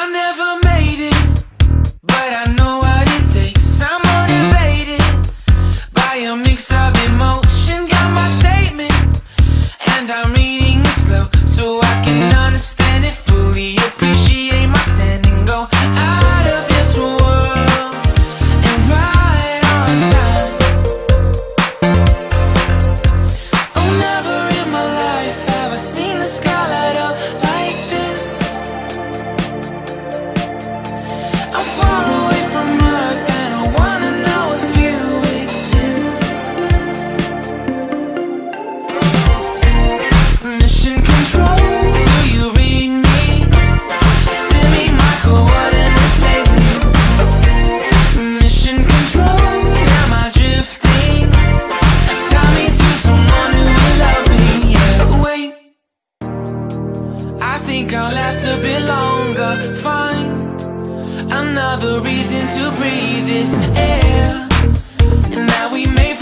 I never made it, but I know what it takes. I'm motivated by a mix of emotion. Got my statement, and I'm reading it slow so I can understand it fully. Appreciate my standing, go out of this world and right on time. Oh, never in my life have I seen the sky light up like this. I'm far away from Earth and I wanna know if you exist. Mission control, do you read me? Send me my coordinates lately. Mission control, am I drifting? Tie me to someone who will love me. Yeah, wait, I think I'll last a bit longer. Find another reason to breathe this air, and now we may